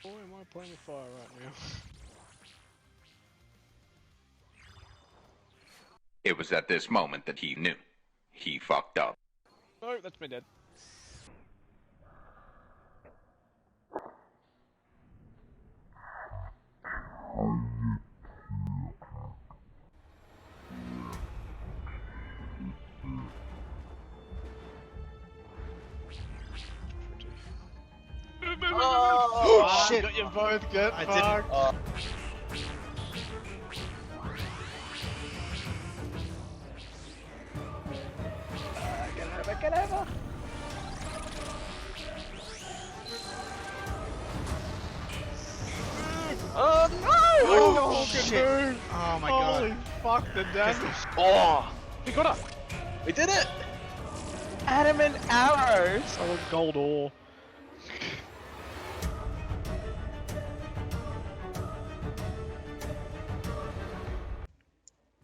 Boy, am I playing with fire right now. It was at this moment that he knew. He fucked up. Oh, that's me dead. Oh, shit! Got you both, get I fucked. Get over! Oh no! Oh, I shit. can move! Oh my Holy god. fuck, the damage! Oh, He got her! we did it! Adamant arrows! I got gold ore.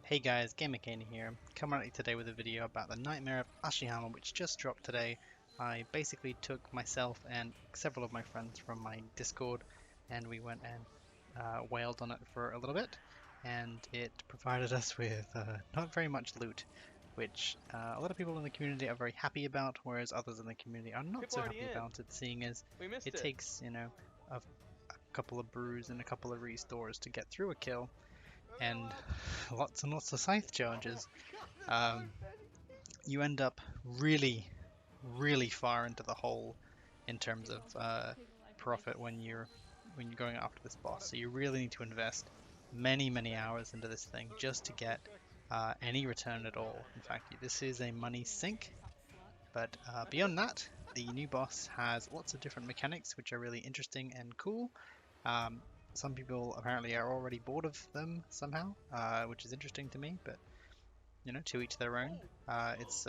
Hey guys, GamerCane here, coming at you today with a video about the Nightmare of Ashihama which just dropped today. I basically took myself and several of my friends from my Discord and we went and wailed on it for a little bit, and it provided us with not very much loot, which a lot of people in the community are very happy about, whereas others in the community are not so happy about it, seeing as it takes, you know, a couple of brews and a couple of restores to get through a kill, and lots and lots of scythe charges. You end up really far into the hole in terms of profit when you're going after this boss. So you really need to invest many hours into this thing just to get any return at all. In fact, this is a money sink. But beyond that, the new boss has lots of different mechanics which are really interesting and cool. Some people apparently are already bored of them somehow, which is interesting to me, but you know, to each their own. It's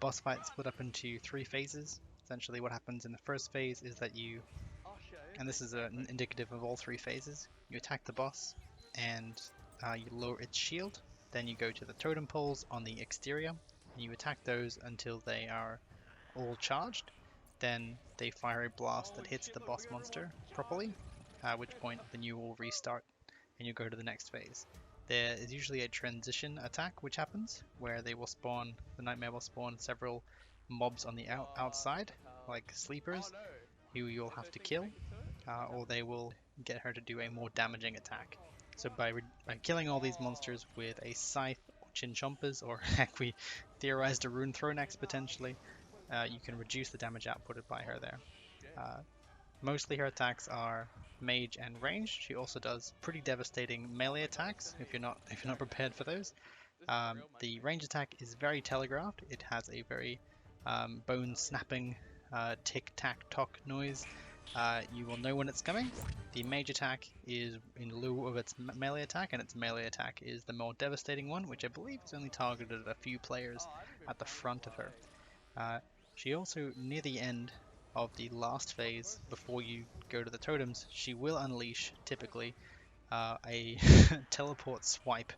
boss fight split up into 3 phases. Essentially what happens in the first phase is that you, and this is indicative of all 3 phases, you attack the boss and you lower its shield, then you go to the totem poles on the exterior and you attack those until they are all charged. Then they fire a blast that hits the boss monster properly, at which point then you will restart and you go to the next phase. There is usually a transition attack which happens, where they will spawn, the Nightmare will spawn several mobs on the outside, like sleepers, who you'll have to kill, or they will get her to do a more damaging attack. So by killing all these monsters with a scythe or chinchompas, or heck, we theorized a rune thrown axe potentially, you can reduce the damage outputted by her there. Mostly her attacks are mage and ranged. She also does pretty devastating melee attacks if you're not prepared for those. The range attack is very telegraphed. It has a very bone snapping tick-tack-tock noise. You will know when it's coming. The mage attack is in lieu of its melee attack, and its melee attack is the more devastating one, which I believe is only targeted at a few players at the front of her. She also, near the end of the last phase, before you go to the totems, she will unleash, typically, a teleport swipe,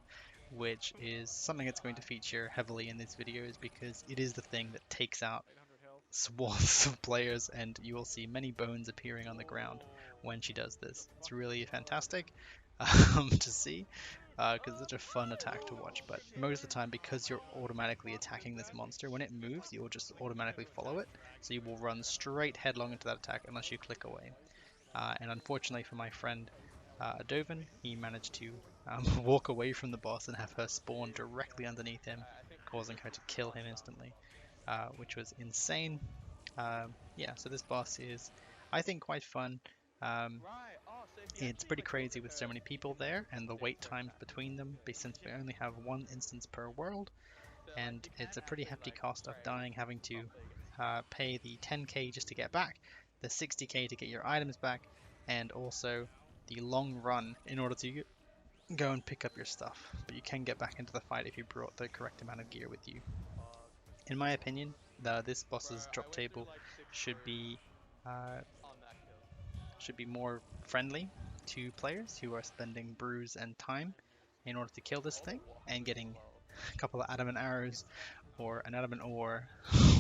which is something that's going to feature heavily in these videos because it is the thing that takes out swaths of players, and you will see many bones appearing on the ground when she does this. It's really fantastic to see, because it's such a fun attack to watch, but most of the time, because you're automatically attacking this monster, when it moves, you'll just automatically follow it, so you will run straight headlong into that attack unless you click away. And unfortunately for my friend Doven, he managed to walk away from the boss and have her spawn directly underneath him, causing her to kill him instantly, which was insane. Yeah, so this boss is, I think, quite fun. It's pretty crazy with so many people there and the wait times between them, since we only have 1 instance per world, and it's a pretty hefty cost of dying, having to pay the 10k just to get back, the 60k to get your items back, and also the long run in order to go and pick up your stuff. But you can get back into the fight if you brought the correct amount of gear with you. In my opinion, this boss's drop table should be more friendly to players who are spending brews and time in order to kill this thing, and getting a couple of adamant arrows or an adamant ore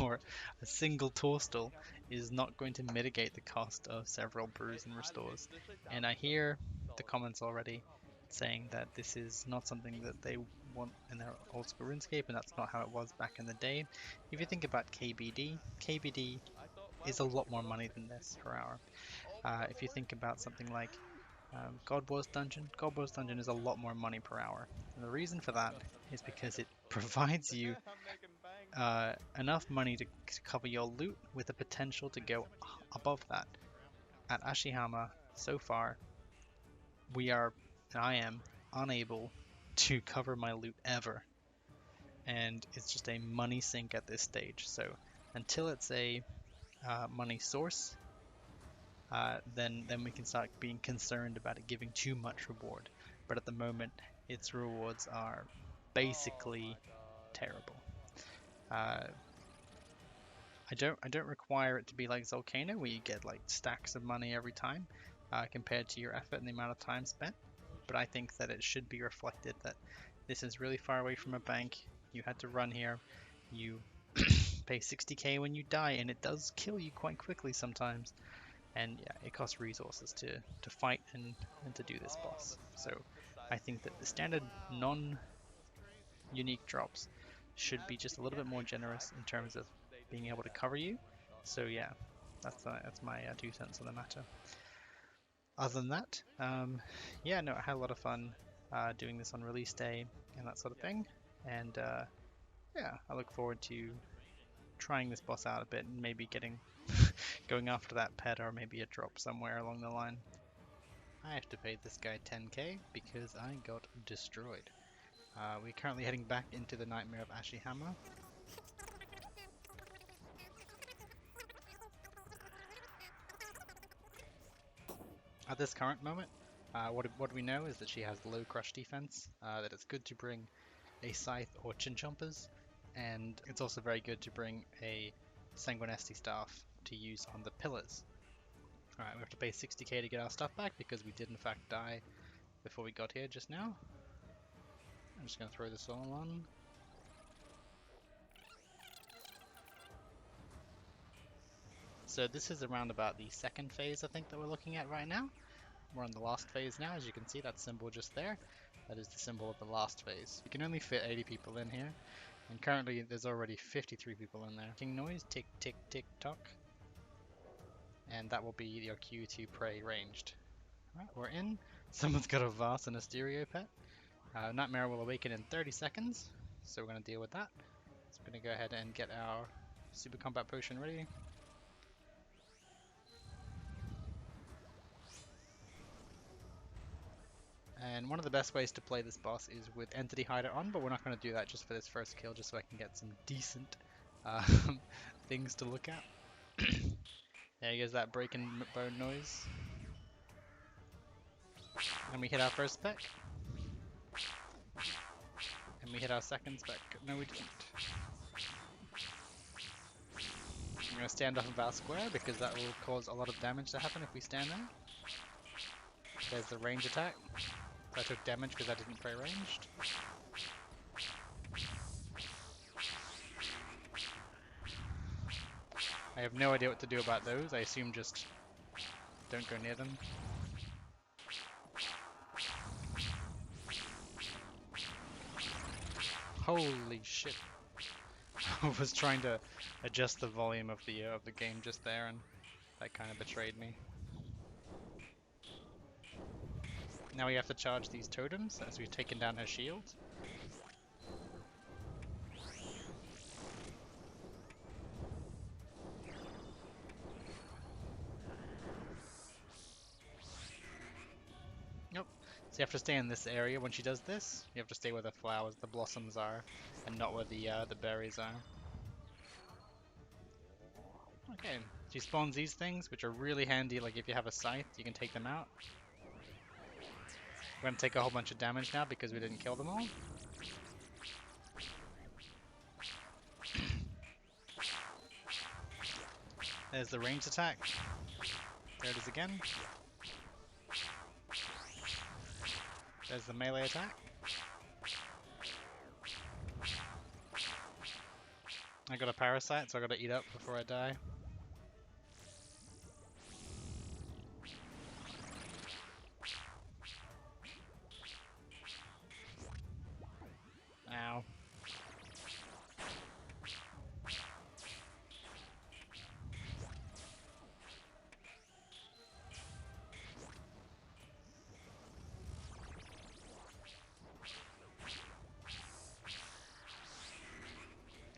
for a single Torstal is not going to mitigate the cost of several brews and restores. And I hear the comments already saying that this is not something that they want in their old school RuneScape, and that's not how it was back in the day. If you think about KBD is a lot more money than this per hour. If you think about something like God Wars Dungeon is a lot more money per hour. And the reason for that is because it provides you enough money to cover your loot with the potential to go above that. At Ashihama, so far, I am unable to cover my loot ever. And it's just a money sink at this stage. So until it's a money source, then we can start being concerned about it giving too much reward. But at the moment, its rewards are basically terrible. I don't require it to be like Volcano, where you get like stacks of money every time, compared to your effort and the amount of time spent. But I think that it should be reflected that this is really far away from a bank. You had to run here. You pay 60k when you die, and it does kill you quite quickly sometimes. And yeah, it costs resources to fight and to do this boss. So I think that the standard non-unique drops should be just a little bit more generous in terms of being able to cover you. So yeah, that's my 2 cents on the matter. Other than that, yeah, no, I had a lot of fun doing this on release day and that sort of thing. And yeah, I look forward to trying this boss out a bit and maybe going after that pet or maybe a drop somewhere along the line. I have to pay this guy 10k because I got destroyed. We're currently heading back into the Nightmare of Ashihama. At this current moment, what we know is that she has low crush defense, that it's good to bring a scythe or chinchompers, and it's also very good to bring a sanguinesti staff to use on the pillars. Alright, we have to pay 60k to get our stuff back because we did in fact die before we got here just now. I'm just going to throw this all on. So this is around about the second phase I think that we're looking at right now. We're on the last phase now, as you can see that symbol just there. That is the symbol of the last phase. You can only fit 80 people in here, and currently there's already 53 people in there. King noise, tick tick tick tock. And that will be your cue to pray ranged. Right, we're in. Someone's got a vase and a stereo pet. Nightmare will awaken in 30 seconds, so we're going to deal with that. So we're going to go ahead and get our super combat potion ready. And one of the best ways to play this boss is with Entity Hider on, but we're not going to do that just for this first kill, just so I can get some decent things to look at. There goes that breaking bone noise. And we hit our first spec. And we hit our second spec. No, we didn't. I'm going to stand off of our square because that will cause a lot of damage to happen if we stand there. There's the range attack. I took damage because I didn't pray ranged. I have no idea what to do about those. I assume just don't go near them. Holy shit. I was trying to adjust the volume of the game just there, and that kind of betrayed me. Now we have to charge these totems as we've taken down her shield. Nope. So you have to stay in this area when she does this. You have to stay where the flowers, the blossoms are, and not where the berries are. Okay. She spawns these things, which are really handy. Like if you have a scythe, you can take them out. We're going to take a whole bunch of damage now because we didn't kill them all. There's the ranged attack. There it is again. There's the melee attack. I got a parasite, so I gotta eat up before I die. Ow.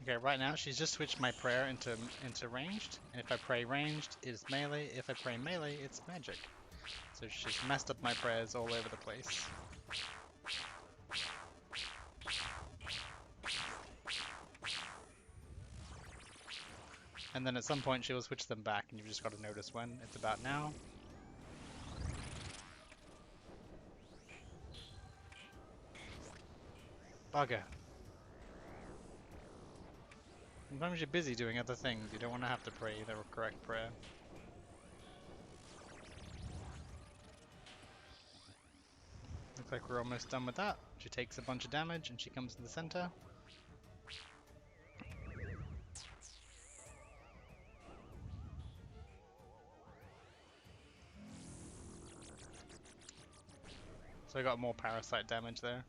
Okay, right now she's just switched my prayer into ranged, and if I pray ranged, it's melee. If I pray melee, it's magic. So she's messed up my prayers all over the place. And then at some point she will switch them back, and you've just got to notice when. It's about now. Bugger. Sometimes you're busy doing other things. You don't want to have to pray the correct prayer. Looks like we're almost done with that. She takes a bunch of damage and she comes to the center. So I got more parasite damage there.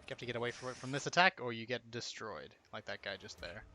You have to get away from this attack or you get destroyed, like that guy just there.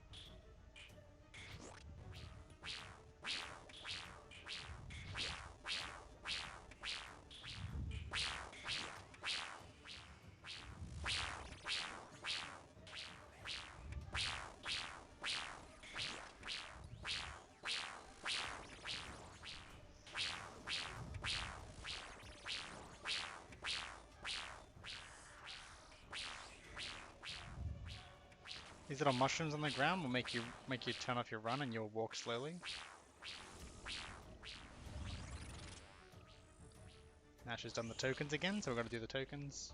These little mushrooms on the ground will make you turn off your run and you'll walk slowly. Now she's done the tokens again, so we're gonna do the tokens.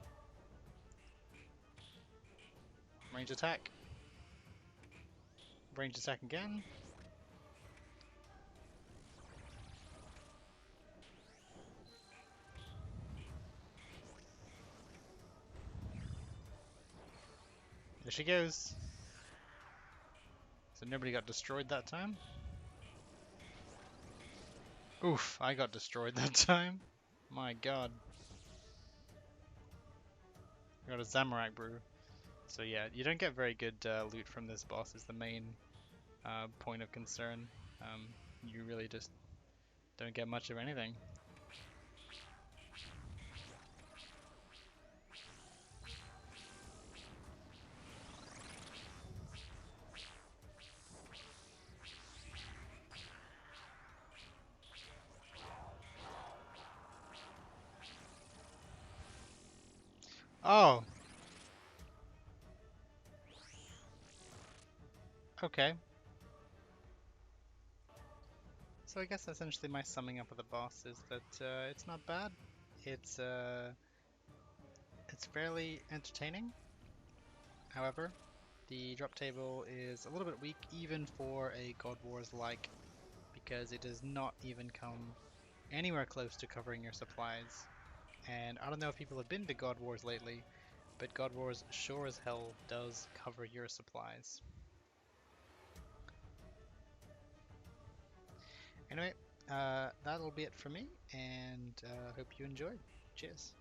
Range attack. Range attack again. There she goes. So nobody got destroyed that time. Oof, I got destroyed that time. My god. I got a Zamorak brew. So yeah, you don't get very good loot from this boss is the main point of concern. You really just don't get much of anything. Oh! Okay. So I guess essentially my summing up of the boss is that it's not bad. It's fairly entertaining. However, the drop table is a little bit weak even for a God Wars like, because it does not even come anywhere close to covering your supplies. And I don't know if people have been to God Wars lately, but God Wars sure as hell does cover your supplies. Anyway, that'll be it for me, and hope you enjoyed. Cheers.